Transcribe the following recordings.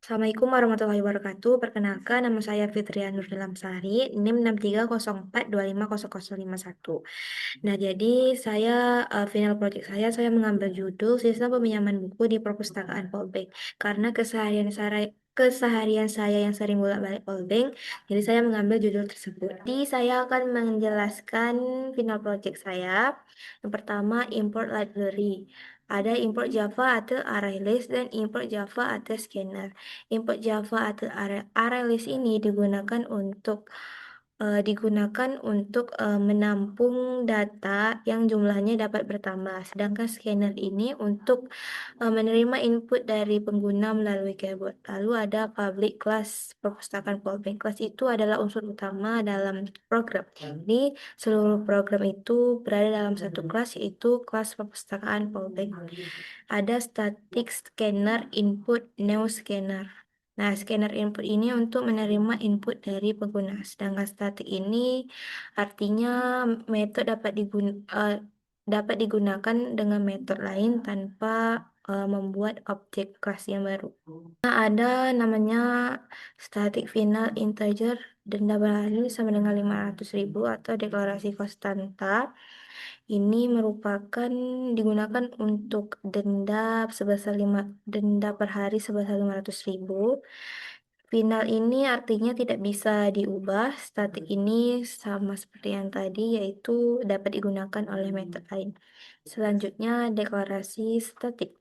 Assalamualaikum warahmatullahi wabarakatuh. Perkenalkan, nama saya Fitria Nurdilamsari, NIM 6304250051. Nah, jadi final project saya mengambil judul Sistem Peminjaman Buku di Perpustakaan Polbank. Karena keseharian saya yang sering bolak-balik Polbank, jadi saya mengambil judul tersebut. Jadi saya akan menjelaskan final project saya. Yang pertama, import library. Ada import Java atau ArrayList dan import Java atau scanner. Import Java atau ArrayList ini digunakan untuk menampung data yang jumlahnya dapat bertambah. Sedangkan scanner ini untuk menerima input dari pengguna melalui keyboard. Lalu ada public class perpustakaan Polbank. Kelas itu adalah unsur utama dalam program. Jadi seluruh program itu berada dalam satu kelas, yaitu kelas perpustakaan Polbank. Ada static scanner input new scanner. Nah, scanner input ini untuk menerima input dari pengguna. Sedangkan static ini artinya dapat digunakan dengan metode lain tanpa membuat objek kelas yang baru. Nah, ada namanya static final integer denda berhari sama dengan 500.000 atau deklarasi konstanta. Ini digunakan untuk denda per hari sebesar 500.000. Final ini artinya tidak bisa diubah. Statik ini sama seperti yang tadi, yaitu dapat digunakan oleh metode lain. Selanjutnya, deklarasi statik.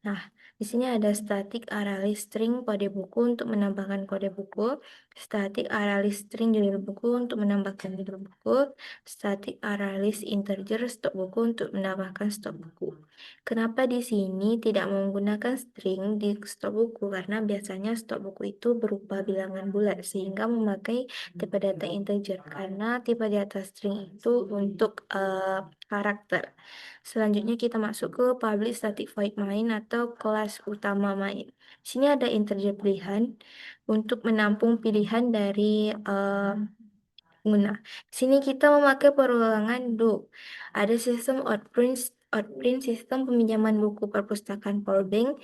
Nah, di sini ada static ArrayList string kode buku untuk menambahkan kode buku, static ArrayList string judul buku untuk menambahkan judul buku, static ArrayList integer stok buku untuk menambahkan stok buku. Kenapa di sini tidak menggunakan string di stok buku? Karena biasanya stok buku itu berupa bilangan bulat, sehingga memakai tipe data integer. Karena tipe data string itu untuk karakter. Selanjutnya kita masuk ke public static void main atau kelas utama main. Di sini ada integer pilihan untuk menampung pilihan dari pengguna. Di sini kita memakai perulangan do. Ada sistem outprint sistem peminjaman buku perpustakaan Polbank.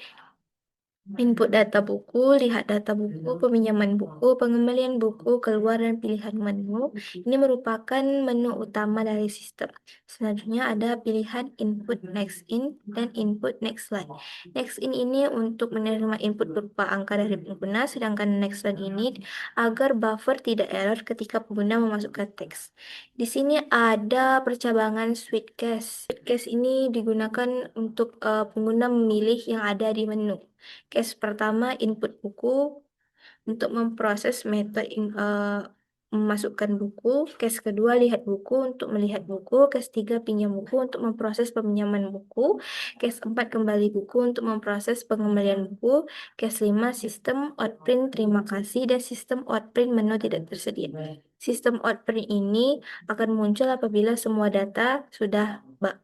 Input data buku, lihat data buku, peminjaman buku, pengembalian buku, keluar dan pilihan menu. Ini merupakan menu utama dari sistem. Selanjutnya ada pilihan input next in dan input next line. Next in ini untuk menerima input berupa angka dari pengguna, sedangkan next line ini agar buffer tidak error ketika pengguna memasukkan teks. Di sini ada percabangan switch case. Switch case ini digunakan untuk pengguna memilih yang ada di menu. Case pertama input buku untuk memproses memasukkan buku. Case kedua lihat buku untuk melihat buku. Case tiga pinjam buku untuk memproses peminjaman buku. Case empat kembali buku untuk memproses pengembalian buku. Case lima sistem outprint terima kasih dan sistem outprint menu tidak tersedia. Sistem outprint ini akan muncul apabila semua data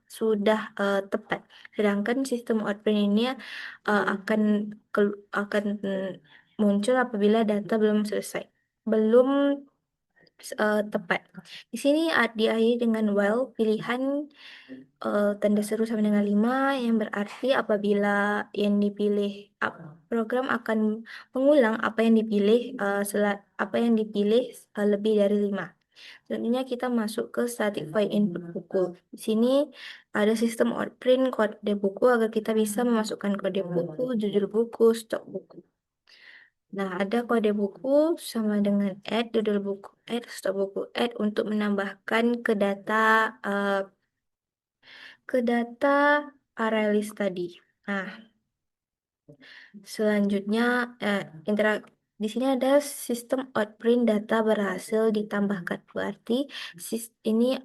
sudah tepat. Sedangkan sistem outprint ini akan muncul apabila data belum tepat. Di sini diakhiri dengan while pilihan tanda seru sama dengan 5 yang berarti apabila yang dipilih program akan mengulang apa yang dipilih lebih dari 5. Selanjutnya kita masuk ke static void input buku. Di sini ada sistem outprint kode buku agar kita bisa memasukkan kode buku, judul buku, stok buku. Nah, ada kode buku sama dengan add, judul buku add, stok buku add untuk menambahkan ke data ArrayList tadi. Nah, selanjutnya di sini ada sistem outprint data berhasil ditambahkan. Berarti ini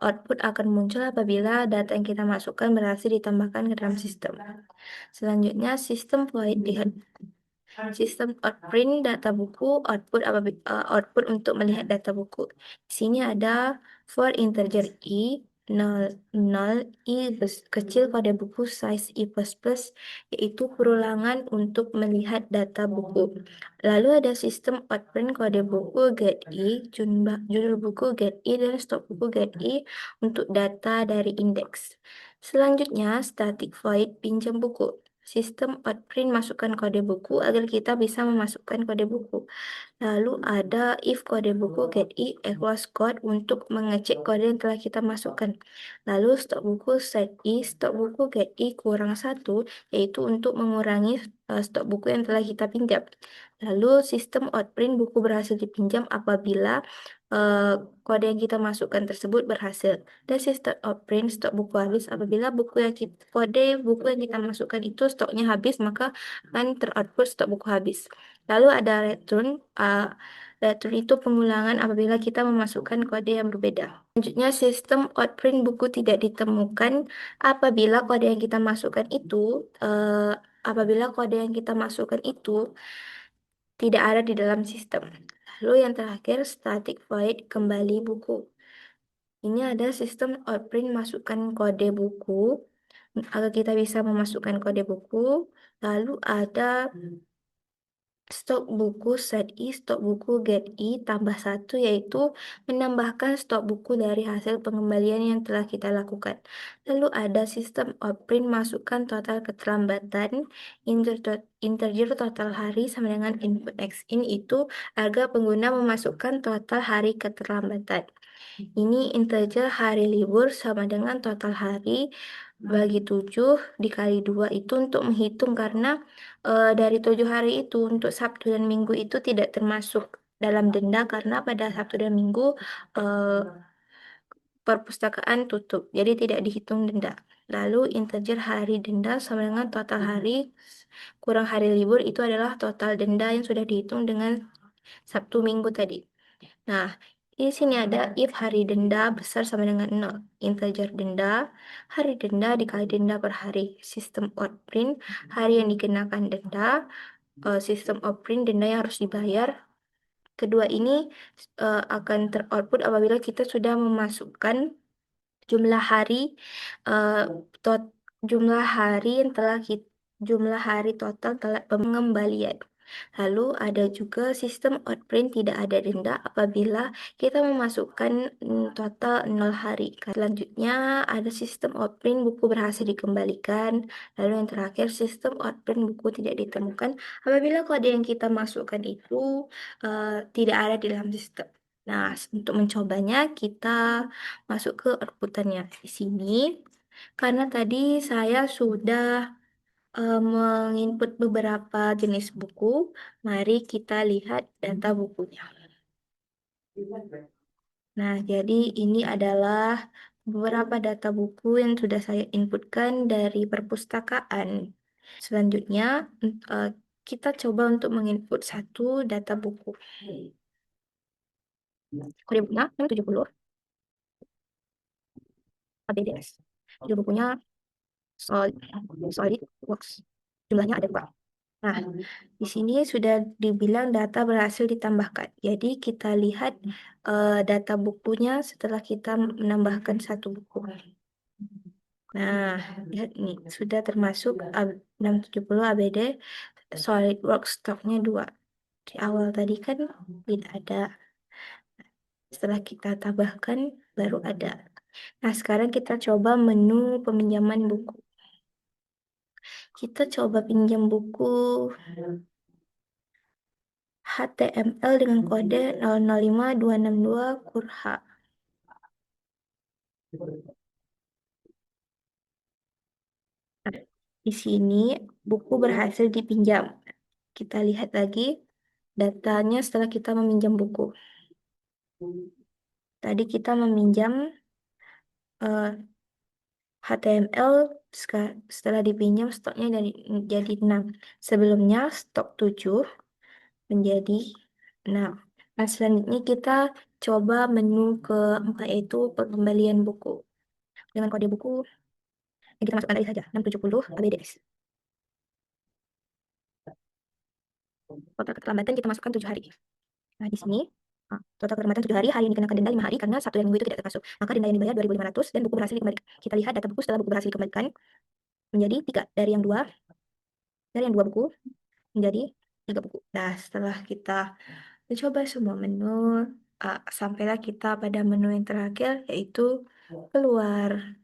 output akan muncul apabila data yang kita masukkan berhasil ditambahkan ke dalam sistem. Selanjutnya sistem void lihat sistem outprint data buku output untuk melihat data buku. Di sini ada for integer i 0 kecil pada buku size i++, yaitu perulangan untuk melihat data buku. Lalu ada sistem outprint kode buku get i, judul buku get i dan stok buku get i untuk data dari indeks. Selanjutnya static void pinjam buku. sistem Outprint masukkan kode buku agar kita bisa memasukkan kode buku. Lalu ada if kode buku get i equals code untuk mengecek kode yang telah kita masukkan. Lalu stok buku set i stok buku get i kurang satu, yaitu untuk mengurangi stok buku yang telah kita pinjam. Lalu sistem outprint buku berhasil dipinjam apabila eh, kode yang kita masukkan tersebut berhasil. Dan sistem outprint stok buku habis apabila kode buku yang kita masukkan itu stoknya habis, maka akan teroutput stok buku habis. Lalu ada return. Return itu pengulangan apabila kita memasukkan kode yang berbeda. Selanjutnya, sistem outprint buku tidak ditemukan apabila kode yang kita masukkan itu apabila kode yang kita masukkan itu tidak ada di dalam sistem. Lalu yang terakhir, static void kembali buku. Ini ada sistem outprint masukkan kode buku agar kita bisa memasukkan kode buku. Lalu ada stok buku set i, stok buku get i tambah satu, yaitu menambahkan stok buku dari hasil pengembalian yang telah kita lakukan. Lalu ada sistem outprint masukkan total keterlambatan, integer total hari sama dengan input x in itu agar pengguna memasukkan total hari keterlambatan. Ini integer hari libur sama dengan total hari bagi 7 dikali 2 itu untuk menghitung karena dari 7 hari itu untuk Sabtu dan Minggu itu tidak termasuk dalam denda karena pada Sabtu dan Minggu eh, perpustakaan tutup, jadi tidak dihitung denda. Lalu integer hari denda sama dengan total hari kurang hari libur itu adalah total denda yang sudah dihitung dengan Sabtu Minggu tadi. Nah, di sini ada if hari denda besar sama dengan 0. Integer denda, hari denda dikali denda per hari. Sistem outprint, hari yang dikenakan denda, sistem outprint, denda yang harus dibayar. Kedua ini akan teroutput apabila kita sudah memasukkan jumlah hari eh, tot, jumlah hari yang telah kita jumlah hari total telah pengembalian. Lalu ada juga sistem outprint tidak ada denda apabila kita memasukkan total 0 hari. Selanjutnya ada sistem outprint buku berhasil dikembalikan. Lalu yang terakhir sistem outprint buku tidak ditemukan apabila kode yang kita masukkan itu tidak ada di dalam sistem. Nah, untuk mencobanya kita masuk ke outputannya di sini. Karena tadi saya sudah menginput beberapa jenis buku, mari kita lihat data bukunya. Nah, jadi ini adalah beberapa data buku yang sudah saya inputkan dari perpustakaan. Selanjutnya, eh, kita coba untuk menginput satu data buku. Kode bukunya 70 ABDS. Judul bukunya Solid, SolidWorks. Jumlahnya ada 2. Nah, di sini sudah dibilang data berhasil ditambahkan. Jadi kita lihat data bukunya setelah kita menambahkan satu buku. Nah, lihat nih, sudah termasuk 670 ABD, SolidWorks stoknya 2. Di awal tadi kan tidak ada. Setelah kita tambahkan, baru ada. Nah, sekarang kita coba menu peminjaman buku. Kita coba pinjam buku HTML dengan kode 005262 Kurha. Nah, di sini buku berhasil dipinjam. Kita lihat lagi datanya setelah kita meminjam buku. Tadi kita meminjam HTML, setelah dipinjam stoknya jadi 6. Sebelumnya stok 7 menjadi 6. Nah, selanjutnya kita coba menu keempat, yaitu pengembalian buku. Dengan kode buku yang kita masukkan tadi saja, 670 ABDS. Total keterlambatan kita masukkan 7 hari. Nah, di sini total keterlambatan 7 hari, hari yang dikenakan denda 5 hari karena Sabtu dan Minggu itu tidak termasuk. Maka denda yang dibayar 2.500 dan buku berhasil dikembalikan. Kita lihat data buku setelah buku berhasil dikembalikan menjadi 3 dari yang 2 buku menjadi 3 buku. Nah, setelah kita mencoba semua menu, sampailah kita pada menu yang terakhir, yaitu keluar.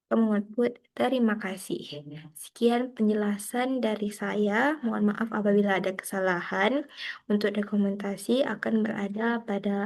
Pemohon put, terima kasih. Sekian penjelasan dari saya. Mohon maaf apabila ada kesalahan. Untuk dokumentasi akan berada pada